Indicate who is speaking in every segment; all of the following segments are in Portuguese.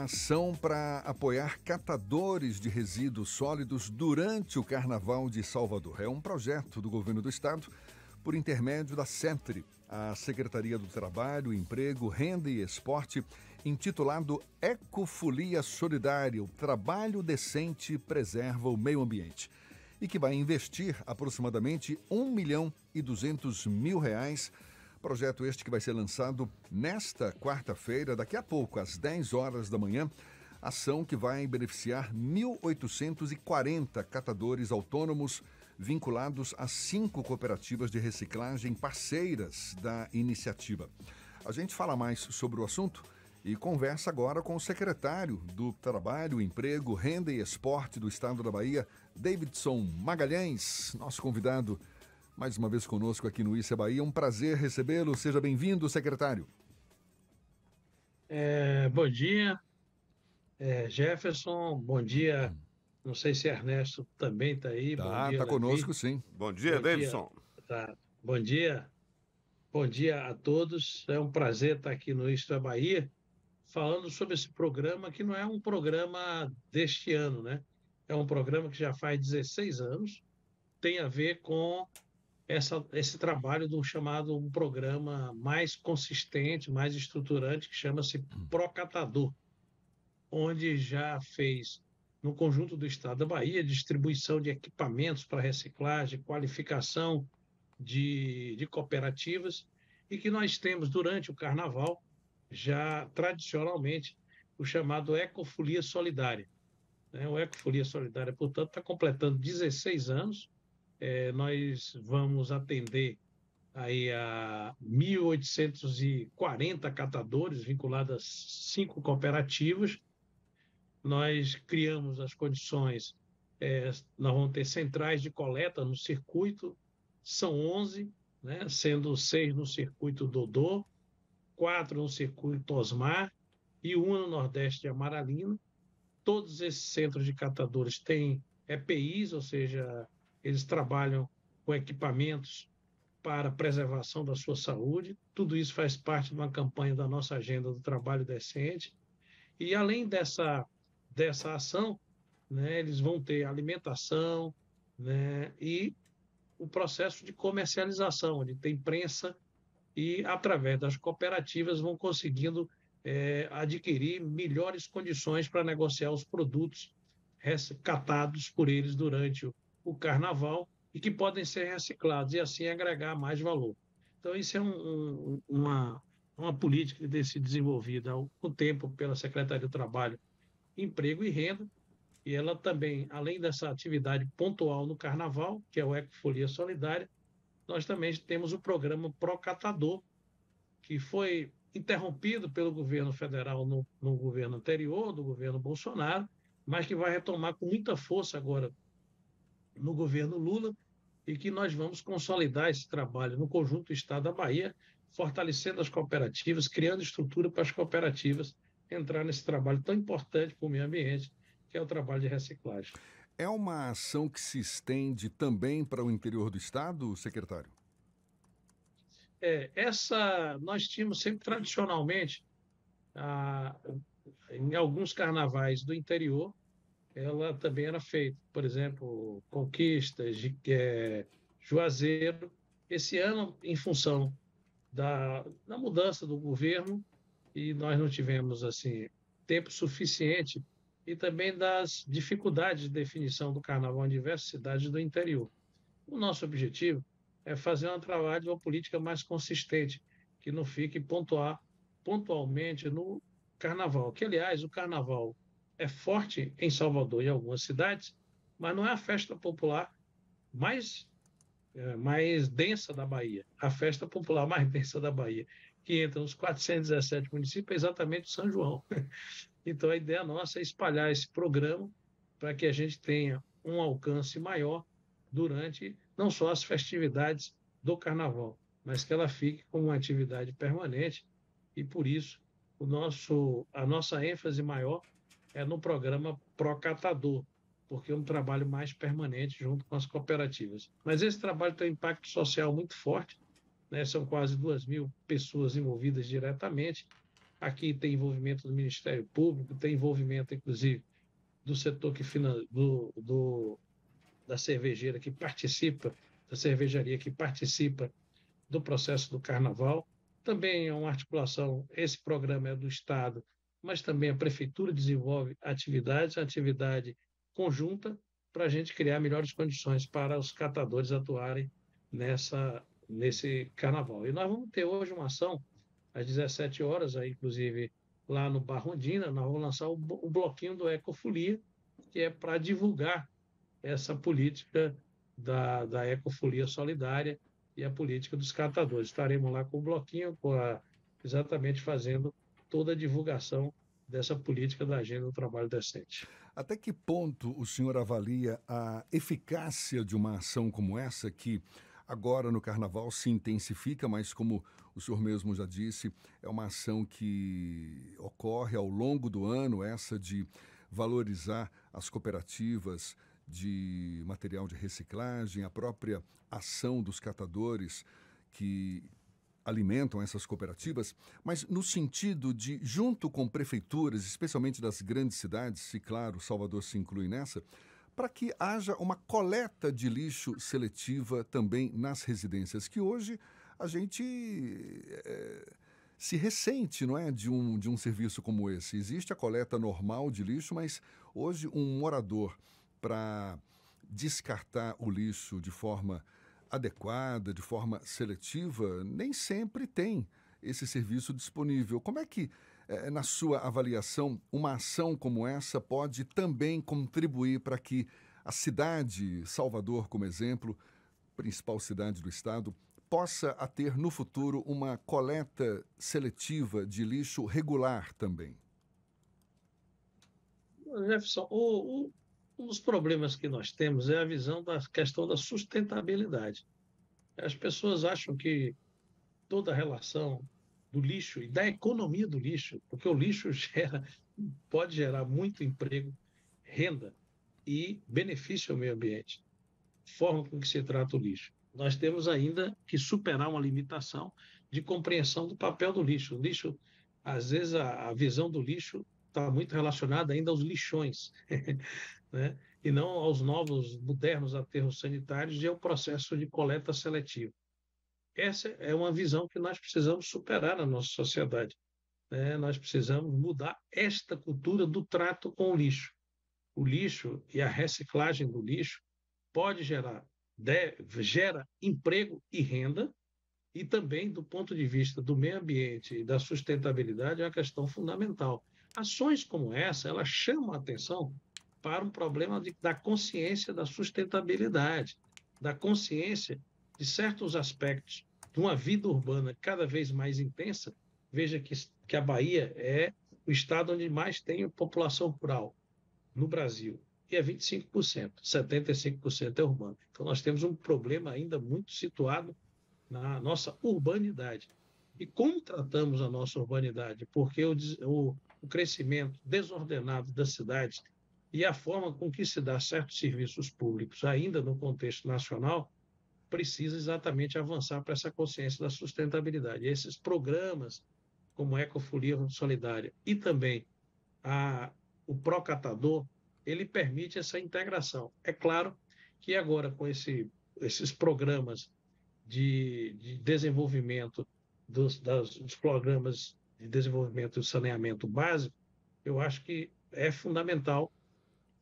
Speaker 1: uma ação para apoiar catadores de resíduos sólidos durante o Carnaval de Salvador. É um projeto do governo do estado por intermédio da SENTRE, a Secretaria do Trabalho, Emprego, Renda e Esporte, intitulado Ecofolia Solidária, o trabalho decente preserva o meio ambiente, e que vai investir aproximadamente R$ 1.200.000. Projeto este que vai ser lançado nesta quarta-feira, daqui a pouco, às 10 horas da manhã. Ação que vai beneficiar 1.840 catadores autônomos vinculados a 5 cooperativas de reciclagem parceiras da iniciativa. A gente fala mais sobre o assunto e conversa agora com o secretário do Trabalho, Emprego, Renda e Esporte do Estado da Bahia, Davidson Magalhães, nosso convidado mais uma vez conosco aqui no Issa Bahia. Um prazer recebê-lo. Seja bem-vindo, secretário.
Speaker 2: Bom dia, Jefferson. Bom dia. Não sei se Ernesto também está aí. Bom dia,
Speaker 1: Tá
Speaker 2: Levi.
Speaker 1: conosco, sim.
Speaker 3: Bom dia, Davidson.
Speaker 2: Tá. Bom dia. Bom dia a todos. É um prazer estar aqui no Issa Bahia falando sobre esse programa, que não é um programa deste ano, né? É um programa que já faz 16 anos. Tem a ver com esse trabalho do chamado um programa mais consistente, mais estruturante, que chama-se Procatador, onde já fez, no conjunto do estado da Bahia, distribuição de equipamentos para reciclagem, qualificação de cooperativas, e que nós temos durante o Carnaval, já tradicionalmente, o chamado Ecofolia Solidária. O Ecofolia Solidária, portanto, está completando 16 anos. Nós vamos atender aí a 1.840 catadores vinculados a 5 cooperativas. Nós criamos as condições, nós vamos ter centrais de coleta no circuito, são 11, né, sendo 6 no circuito Dodô, 4 no circuito Osmar e 1 no Nordeste de Amaralina. Todos esses centros de catadores têm EPIs, ou seja, eles trabalham com equipamentos para preservação da sua saúde. Tudo isso faz parte de uma campanha da nossa agenda do trabalho decente. E além dessa ação, né, eles vão ter alimentação, né, e o processo de comercialização, onde tem prensa e, através das cooperativas, vão conseguindo adquirir melhores condições para negociar os produtos catados por eles durante o Carnaval e que podem ser reciclados e assim agregar mais valor. Então, isso é uma política que tem sido desenvolvida há algum tempo pela Secretaria do Trabalho, Emprego e Renda, e ela também, além dessa atividade pontual no Carnaval, que é o Ecofolia Solidária, nós também temos o programa Procatador, que foi interrompido pelo governo federal no governo anterior, do governo Bolsonaro, mas que vai retomar com muita força agora no governo Lula, e que nós vamos consolidar esse trabalho no conjunto do estado da Bahia, fortalecendo as cooperativas, criando estrutura para as cooperativas entrar nesse trabalho tão importante para o meio ambiente, que é o trabalho de reciclagem.
Speaker 1: É uma ação que se estende também para o interior do estado, secretário?
Speaker 2: Nós tínhamos sempre tradicionalmente, em alguns carnavais do interior, ela também era feita, por exemplo, Conquistas, Juazeiro. Esse ano, em função da mudança do governo, e nós não tivemos assim tempo suficiente, e também das dificuldades de definição do carnaval em diversas cidades do interior. O nosso objetivo é fazer um trabalho de uma política mais consistente, que não fique pontualmente no carnaval. Que, aliás, o carnaval é forte em Salvador e em algumas cidades, mas não é a festa popular mais densa da Bahia. A festa popular mais densa da Bahia, que entra nos 417 municípios, é exatamente o São João. Então, a ideia nossa é espalhar esse programa para que a gente tenha um alcance maior durante não só as festividades do Carnaval, mas que ela fique como uma atividade permanente, e por isso a nossa ênfase maior é no programa Procatador, porque é um trabalho mais permanente junto com as cooperativas. Mas esse trabalho tem um impacto social muito forte, né? São quase 2.000 pessoas envolvidas diretamente, Aqui tem envolvimento do Ministério Público, tem envolvimento, inclusive, do setor da cervejeira que participa, da cervejaria que participa do processo do Carnaval. Também é uma articulação, esse programa é do Estado, mas também a Prefeitura desenvolve atividade conjunta para a gente criar melhores condições para os catadores atuarem nesse Carnaval. E nós vamos ter hoje uma ação, às 17 horas, aí, inclusive lá no Bar Rondina, nós vamos lançar o bloquinho do Ecofolia, que é para divulgar essa política da ecofolia solidária e a política dos catadores. Estaremos lá com o bloquinho, exatamente fazendo toda a divulgação dessa política da Agenda do Trabalho Decente.
Speaker 1: Até que ponto o senhor avalia a eficácia de uma ação como essa, que agora no Carnaval se intensifica, mas como o senhor mesmo já disse, é uma ação que ocorre ao longo do ano, essa de valorizar as cooperativas de material de reciclagem, a própria ação dos catadores que alimentam essas cooperativas, mas no sentido de, junto com prefeituras, especialmente das grandes cidades, e claro, Salvador se inclui nessa, para que haja uma coleta de lixo seletiva também nas residências, que hoje a gente se ressente, não é, de um serviço como esse. Existe a coleta normal de lixo, mas hoje um morador, para descartar o lixo de forma adequada, de forma seletiva, nem sempre tem esse serviço disponível. Como é que, na sua avaliação, uma ação como essa pode também contribuir para que a cidade, Salvador como exemplo, principal cidade do estado, possa a ter no futuro uma coleta seletiva de lixo regular também?
Speaker 2: Jefferson, um dos problemas que nós temos é a visão da questão da sustentabilidade. As pessoas acham que toda a relação do lixo e da economia do lixo, porque o lixo pode gerar muito emprego, renda e benefício ao meio ambiente, forma com que se trata o lixo. Nós temos ainda que superar uma limitação de compreensão do papel do lixo. O lixo, às vezes, a visão do lixo está muito relacionada ainda aos lixões, né? E não aos novos, modernos aterros sanitários e ao processo de coleta seletiva. Essa é uma visão que nós precisamos superar na nossa sociedade, né? Nós precisamos mudar esta cultura do trato com o lixo. O lixo e a reciclagem do lixo gera emprego e renda, e também, do ponto de vista do meio ambiente e da sustentabilidade, é uma questão fundamental. Ações como essa, elas chamam a atenção para um problema da consciência da sustentabilidade, da consciência de certos aspectos de uma vida urbana cada vez mais intensa. Veja que a Bahia é o estado onde mais tem população rural no Brasil, e é 25%, 75% é urbano. Então, nós temos um problema ainda muito situado na nossa urbanidade. E como tratamos a nossa urbanidade? Porque o crescimento desordenado das cidades e a forma com que se dá certos serviços públicos, ainda no contexto nacional, precisa exatamente avançar para essa consciência da sustentabilidade. E esses programas, como a Ecofolia Solidária e também o Procatador, ele permite essa integração. É claro que agora, com esses programas de desenvolvimento dos programas de desenvolvimento e saneamento básico, eu acho que é fundamental.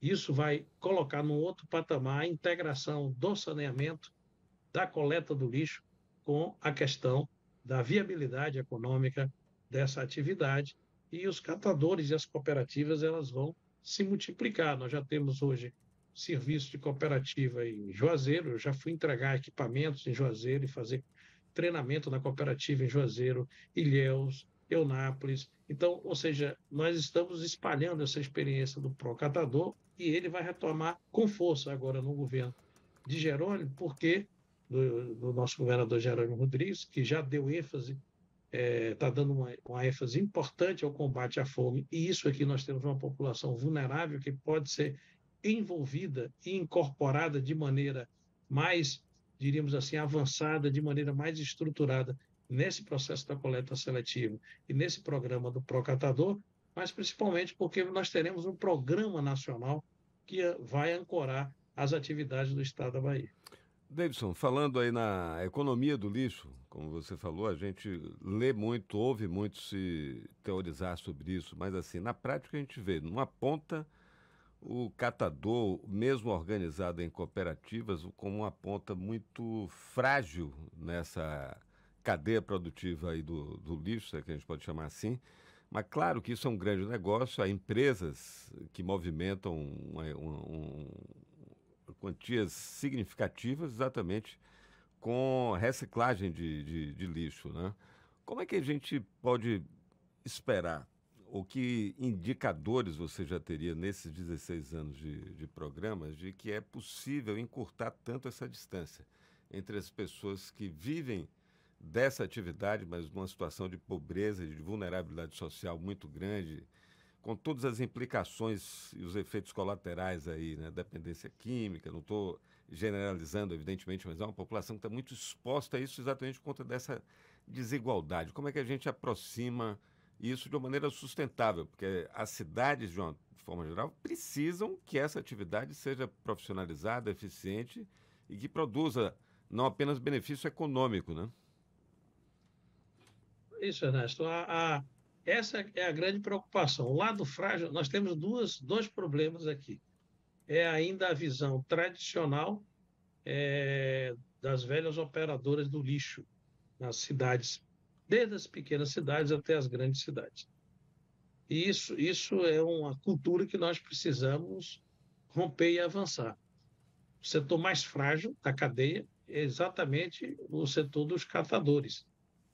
Speaker 2: Isso vai colocar num outro patamar a integração do saneamento, da coleta do lixo, com a questão da viabilidade econômica dessa atividade, e os catadores e as cooperativas elas vão se multiplicar. Nós já temos hoje serviço de cooperativa em Juazeiro, eu já fui entregar equipamentos em Juazeiro e fazer treinamento na cooperativa em Juazeiro, Ilhéus, Eunápolis. Então, ou seja, nós estamos espalhando essa experiência do Procatador, e ele vai retomar com força agora no governo de Jerônimo, porque do nosso governador Jerônimo Rodrigues, que já deu ênfase, está dando uma ênfase importante ao combate à fome, e isso aqui nós temos uma população vulnerável que pode ser envolvida e incorporada de maneira mais, diríamos assim, avançada, de maneira mais estruturada nesse processo da coleta seletiva e nesse programa do Procatador, mas principalmente porque nós teremos um programa nacional que vai ancorar as atividades do Estado da Bahia.
Speaker 3: Davidson, falando aí na economia do lixo, como você falou, a gente lê muito, ouve muito se teorizar sobre isso, mas assim, na prática a gente vê, numa ponta, o catador, mesmo organizado em cooperativas, como uma ponta muito frágil nessa cadeia produtiva aí do lixo, se é que a gente pode chamar assim. Mas claro que isso é um grande negócio, há empresas que movimentam quantias significativas exatamente com reciclagem de lixo, né? Como é que a gente pode esperar, ou que indicadores você já teria nesses 16 anos de programas, de que é possível encurtar tanto essa distância entre as pessoas que vivem dessa atividade, mas numa situação de pobreza e de vulnerabilidade social muito grande, com todas as implicações e os efeitos colaterais aí, né? Dependência química, não estou generalizando, evidentemente, mas é uma população que está muito exposta a isso exatamente por conta dessa desigualdade. Como é que a gente aproxima isso de uma maneira sustentável? Porque as cidades, de uma forma geral, precisam que essa atividade seja profissionalizada, eficiente e que produza não apenas benefício econômico, né?
Speaker 2: Isso, Ernesto. Essa é a grande preocupação. O lado frágil, nós temos dois problemas aqui. É ainda a visão tradicional das velhas operadoras do lixo nas cidades, desde as pequenas cidades até as grandes cidades. E isso é uma cultura que nós precisamos romper e avançar. O setor mais frágil da cadeia é exatamente o setor dos catadores.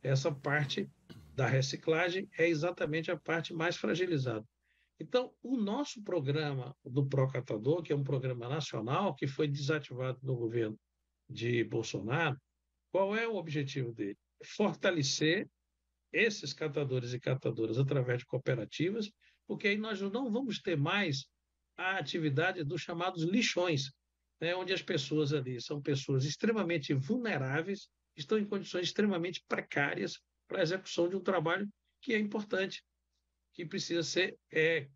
Speaker 2: Essa parte da reciclagem é exatamente a parte mais fragilizada. Então, o nosso programa do Procatador, que é um programa nacional que foi desativado no governo de Bolsonaro, qual é o objetivo dele? Fortalecer esses catadores e catadoras através de cooperativas, porque aí nós não vamos ter mais a atividade dos chamados lixões, né, onde as pessoas ali são pessoas extremamente vulneráveis, estão em condições extremamente precárias para a execução de um trabalho que é importante, que precisa ser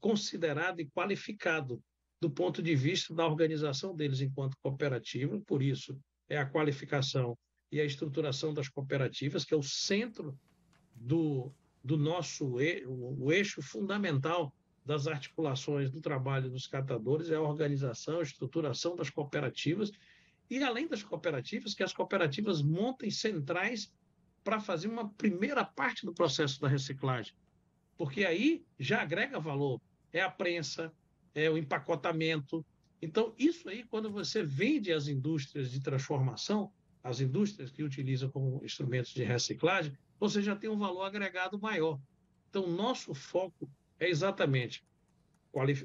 Speaker 2: considerado e qualificado do ponto de vista da organização deles enquanto cooperativa. Por isso, é a qualificação e a estruturação das cooperativas, que é o centro do nosso o eixo fundamental das articulações do trabalho dos catadores, é a organização, a estruturação das cooperativas, e além das cooperativas, que as cooperativas montem centrais para fazer uma primeira parte do processo da reciclagem, porque aí já agrega valor, é a prensa, é o empacotamento. Então, isso aí, quando você vende às indústrias de transformação, as indústrias que utilizam como instrumentos de reciclagem, você já tem um valor agregado maior. Então, nosso foco é exatamente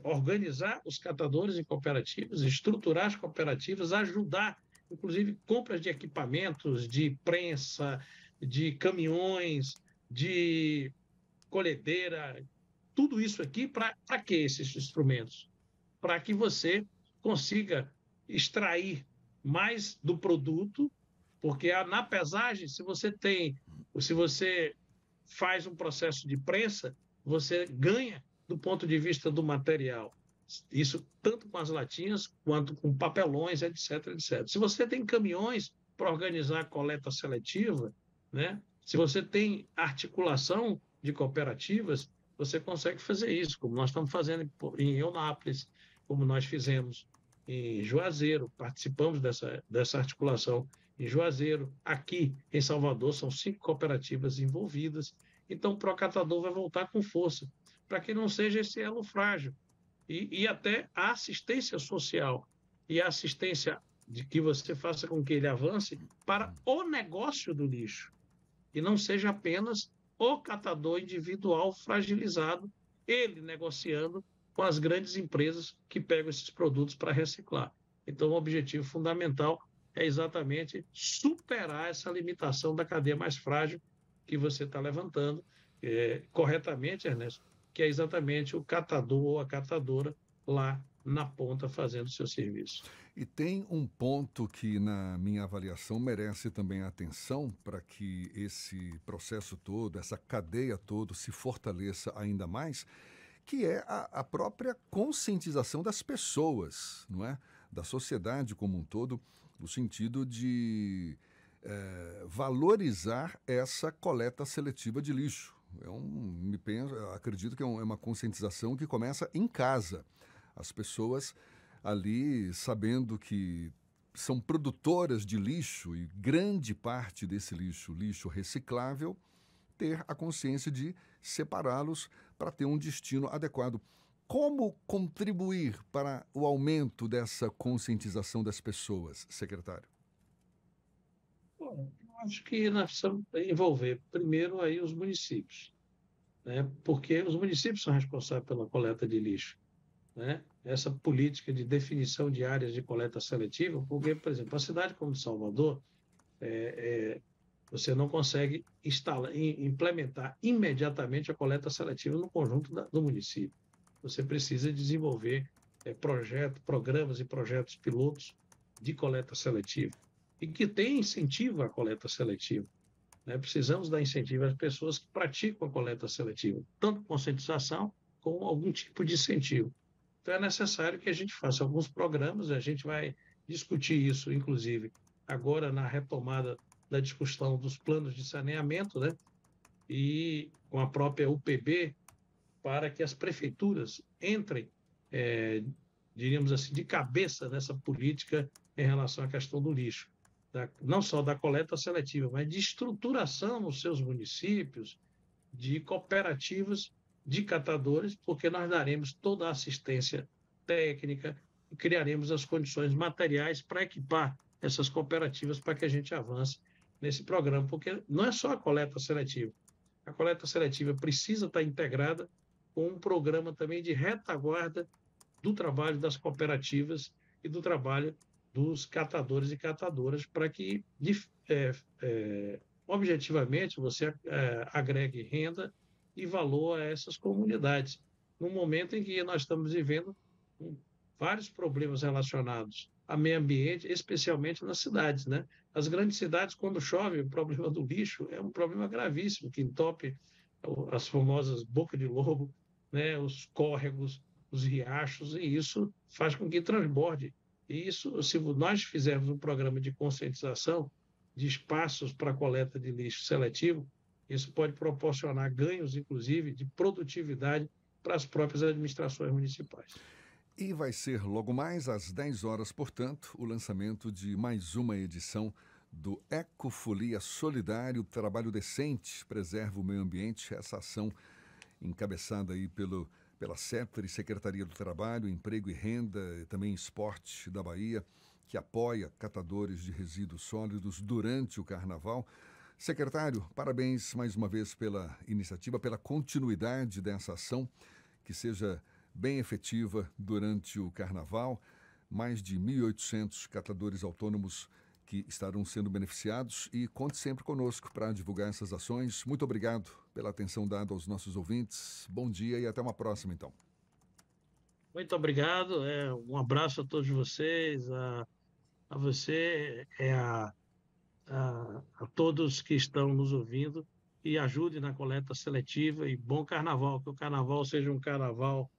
Speaker 2: organizar os catadores em cooperativas, estruturar as cooperativas, ajudar, inclusive, compras de equipamentos, de prensa, de caminhões, de colhedeira, tudo isso aqui, para que esses instrumentos? Para que você consiga extrair mais do produto, porque na pesagem, se você faz um processo de prensa, você ganha do ponto de vista do material. Isso tanto com as latinhas quanto com papelões, etc, etc. Se você tem caminhões para organizar a coleta seletiva, né? Se você tem articulação de cooperativas, você consegue fazer isso, como nós estamos fazendo em Eunápolis, como nós fizemos em Juazeiro, participamos dessa articulação em Juazeiro. Aqui em Salvador são 5 cooperativas envolvidas. Então o Procatador vai voltar com força, para que não seja esse elo frágil. E até a assistência social e a assistência de que você faça com que ele avance para o negócio do lixo, e não seja apenas o catador individual fragilizado, ele negociando com as grandes empresas que pegam esses produtos para reciclar. Então, o objetivo fundamental é exatamente superar essa limitação da cadeia mais frágil que você está levantando corretamente, Ernesto, que é exatamente o catador ou a catadora lá na ponta fazendo o seu serviço.
Speaker 1: E tem um ponto que, na minha avaliação, merece também atenção para que esse processo todo, essa cadeia toda se fortaleça ainda mais, que é a própria conscientização das pessoas, não é? Da sociedade como um todo, no sentido de valorizar essa coleta seletiva de lixo. Acredito que é uma conscientização que começa em casa. As pessoas ali sabendo que são produtoras de lixo e grande parte desse lixo reciclável, ter a consciência de separá-los para ter um destino adequado. Como contribuir para o aumento dessa conscientização das pessoas, secretário?
Speaker 2: Bom, eu acho que nós precisamos envolver primeiro aí os municípios, né? Porque os municípios são responsáveis pela coleta de lixo, né? Essa política de definição de áreas de coleta seletiva, porque, por exemplo, a cidade como Salvador, você não consegue implementar imediatamente a coleta seletiva no conjunto do município. Você precisa desenvolver programas e projetos pilotos de coleta seletiva e que tem incentivo à coleta seletiva, né? Precisamos dar incentivo às pessoas que praticam a coleta seletiva, tanto conscientização como algum tipo de incentivo. Então, é necessário que a gente faça alguns programas, a gente vai discutir isso, inclusive, agora na retomada da discussão dos planos de saneamento, né? E com a própria UPB, para que as prefeituras entrem, diríamos assim, de cabeça nessa política em relação à questão do lixo. Não só da coleta seletiva, mas de estruturação nos seus municípios, de cooperativas de catadores, porque nós daremos toda a assistência técnica e criaremos as condições materiais para equipar essas cooperativas para que a gente avance nesse programa, porque não é só a coleta seletiva. A coleta seletiva precisa estar integrada com um programa também de retaguarda do trabalho das cooperativas e do trabalho dos catadores e catadoras, para que objetivamente você agregue renda e valor a essas comunidades. No momento em que nós estamos vivendo vários problemas relacionados ao meio ambiente, especialmente nas cidades, né? As grandes cidades, quando chove, o problema do lixo é um problema gravíssimo, que entope as famosas bocas de lobo, né? Os córregos, os riachos, e isso faz com que transborde. E isso, se nós fizermos um programa de conscientização de espaços para coleta de lixo seletivo, isso pode proporcionar ganhos, inclusive, de produtividade para as próprias administrações municipais.
Speaker 1: E vai ser logo mais às 10 horas, portanto, o lançamento de mais uma edição do Ecofolia Solidário, Trabalho Decente, Preserva o Meio Ambiente, essa ação encabeçada aí pela SETRE, Secretaria do Trabalho, Emprego e Renda, e também Esporte da Bahia, que apoia catadores de resíduos sólidos durante o Carnaval. Secretário, parabéns mais uma vez pela iniciativa, pela continuidade dessa ação, que seja bem efetiva durante o Carnaval. Mais de 1.800 catadores autônomos que estarão sendo beneficiados, e conte sempre conosco para divulgar essas ações. Muito obrigado pela atenção dada aos nossos ouvintes. Bom dia e até uma próxima, então.
Speaker 2: Muito obrigado. Um abraço a todos vocês, a você, a todos que estão nos ouvindo, e ajude na coleta seletiva, e bom carnaval, que o carnaval seja um carnaval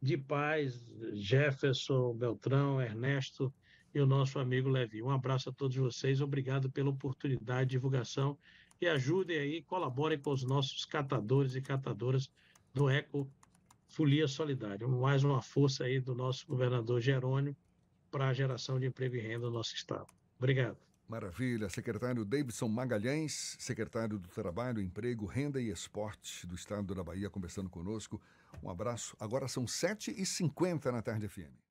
Speaker 2: de paz. Jefferson, Beltrão, Ernesto e o nosso amigo Levi. Um abraço a todos vocês, obrigado pela oportunidade de divulgação, e ajudem aí, colaborem com os nossos catadores e catadoras do Ecofolia Solidária. Mais uma força aí do nosso governador Jerônimo para a geração de emprego e renda no nosso estado. Obrigado.
Speaker 1: Maravilha. Secretário Davidson Magalhães, secretário do Trabalho, Emprego, Renda e Esporte do Estado da Bahia, conversando conosco. Um abraço. Agora são 7h50 na Tarde FM.